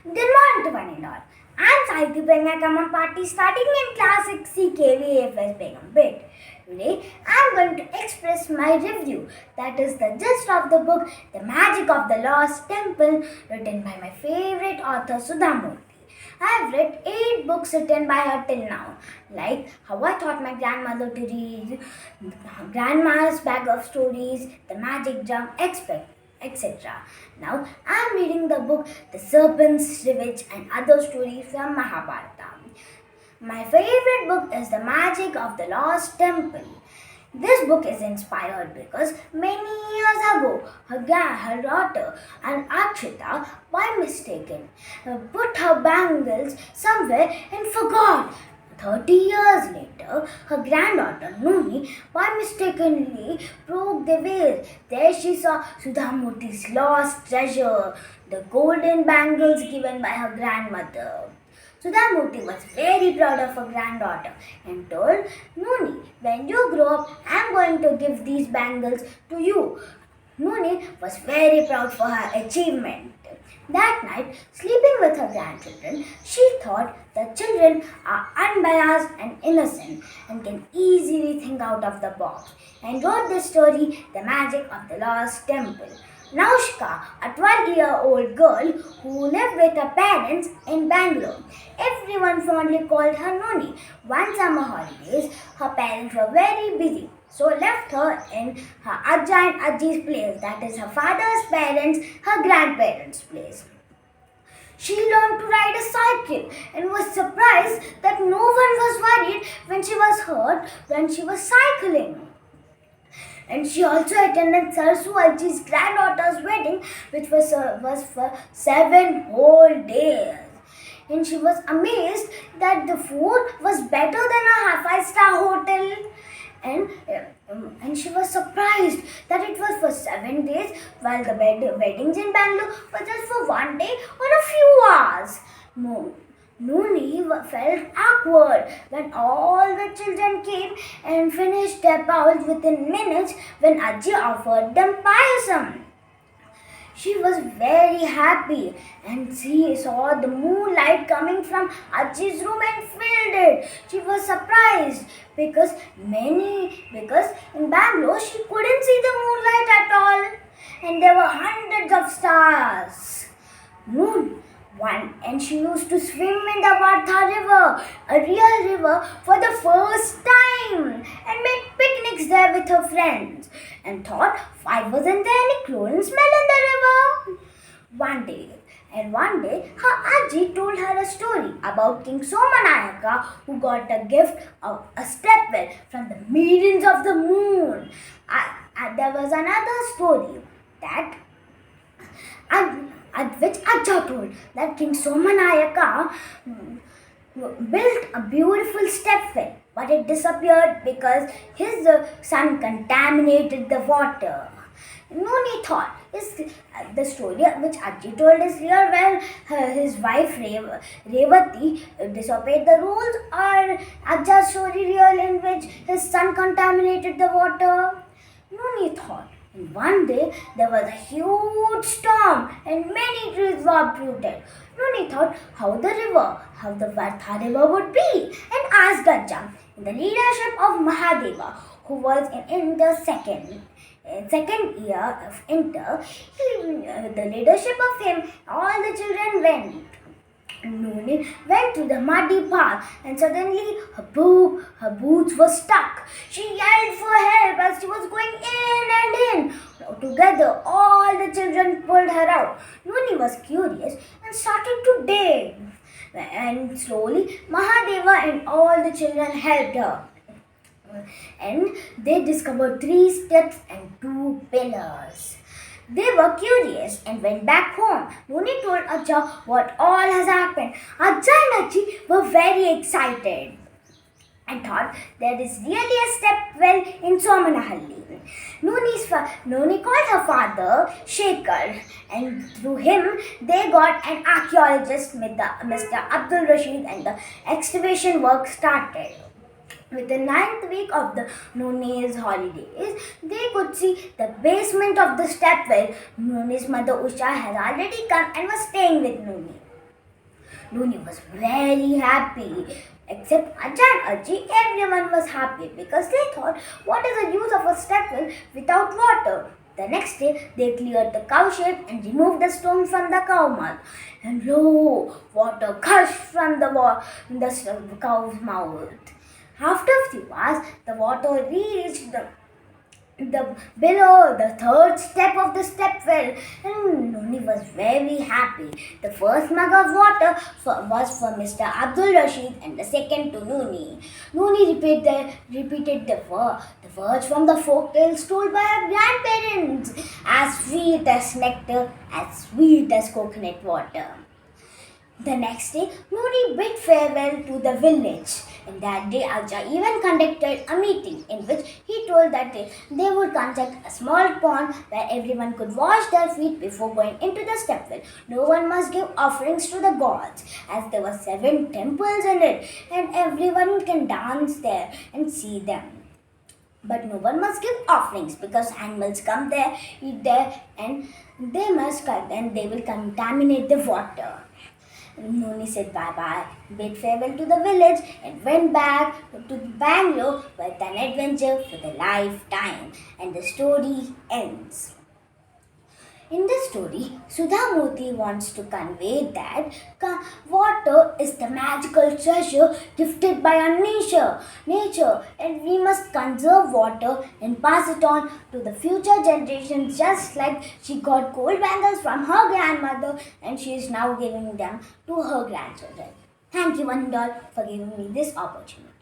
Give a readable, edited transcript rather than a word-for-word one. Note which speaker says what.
Speaker 1: Good morning to one and all. I'm Sahithi Prajna come on party starting in class 6 AFS Begumpet. Today I'm going to express my review, that is the gist of the book The Magic of the Lost Temple, written by my favorite author Sudha. I have read 8 books written by her till now, like How I Taught My Grandmother to Read, Grandma's Bag of Stories, The Magic Jump, etc. Now I am reading the book The Serpent's Revenge and Other Stories from Mahabharata. My favorite book is The Magic of the Lost Temple. This book is inspired because many years ago, her daughter, Akshita, by mistake, put her bangles somewhere and forgot. 30 years later, her granddaughter Nuni by mistakenly broke the vase. There she saw Sudhamurthy's lost treasure, the golden bangles given by her grandmother. Sudhamurthy was very proud of her granddaughter and told Nuni, when you grow up, I am going to give these bangles to you. Nuni was very proud for her achievement. That night, sleeping with her grandchildren, she thought the children are unbiased and innocent and can easily think out of the box, and wrote the story The Magic of the Lost Temple. Naushka, a 12-year-old girl who lived with her parents in Bangalore. Everyone fondly called her Noni. One summer holidays, her parents were very busy, so left her in her Ajja and Ajji's place, that is her father's parents, her grandparents' place. She learned to ride a cycle and was surprised that no one was worried when she was hurt when she was cycling. And she also attended Sarsu Ajji's granddaughter's wedding, which was for 7 whole days. And she was amazed that the food was better than a 5-star hotel. And she was surprised that it was for 7 days, while the weddings in Bangalore were just for 1 day or a few hours. Nuni felt awkward when all the children came and finished their bowls within minutes when Ajji offered them payasam. She was very happy and she saw the moonlight coming from Ajji's room and filled it. She was surprised because in Bangalore she couldn't see the moonlight at all and there were hundreds of stars. And she used to swim in the Murthy river, a real river, for the first time and made picnics there with her friends and thought why wasn't there any chlorine smell in the river? One day, her Ajji told her a story about King Somanayaka who got a gift of a stepwell from the maidens of the moon. There was another story which Ajja told that King Somanayaka built a beautiful stepwell, but it disappeared because his son contaminated the water. Nuni thought, is the story which Ajji told is real when his wife Revati disobeyed the rules, or Ajja's story real in which his son contaminated the water? Nuni thought. And one day there was a huge storm and many trees were uprooted. Nuni thought how the Murthy river would be and asked Ajja, in the leadership of Mahadeva, who was in the second year of inter, the leadership of him, all the children went. Nuni went to the muddy path and suddenly her boots were stuck. She yelled for help as she was going in and in. Together, all the children pulled her out. Nuni was curious and started to dig. And slowly, Mahadeva and all the children helped her. And they discovered 3 steps and 2 pillars. They were curious and went back home. Nuni told Ajja what all has happened. Ajja and Ajji were very excited and thought there is really a stepwell in Somanahalli. Nuni called her father Shekhar, and through him they got an archaeologist, Mr. Abdul Rashid, and the excavation work started. With the 9th week of the Nuni's holidays, they could see the basement of the stepwell. Nuni's mother Usha had already come and was staying with Nuni. Nooni was very happy. Except Ajja and Ajji, everyone was happy because they thought, what is the use of a step well without water? The next day, they cleared the cow shed and removed the stone from the cow mouth. And lo, water gushed from the cow's mouth. After a few hours, the water reached the below the third step of the step well, and Noni was very happy. The first mug of water was for Mr. Abdul Rashid and the second to Noni. Noni repeated the words from the folk tales told by her grandparents, as sweet as nectar, as sweet as coconut water. The next day, Nuri bid farewell to the village. And that day, Ajja even conducted a meeting in which he told that they would construct a small pond where everyone could wash their feet before going into the stepwell. No one must give offerings to the gods, as there were 7 temples in it, and everyone can dance there and see them. But no one must give offerings because animals come there, eat there, and they will contaminate the water. Noni said bye-bye, bid farewell to the village, and went back to Bangalore with an adventure for the lifetime. And the story ends. In this story, Sudha Murthy wants to convey that water is the magical treasure gifted by our nature, and we must conserve water and pass it on to the future generations, just like she got gold bangles from her grandmother and she is now giving them to her grandchildren. Thank you, one and all, for giving me this opportunity.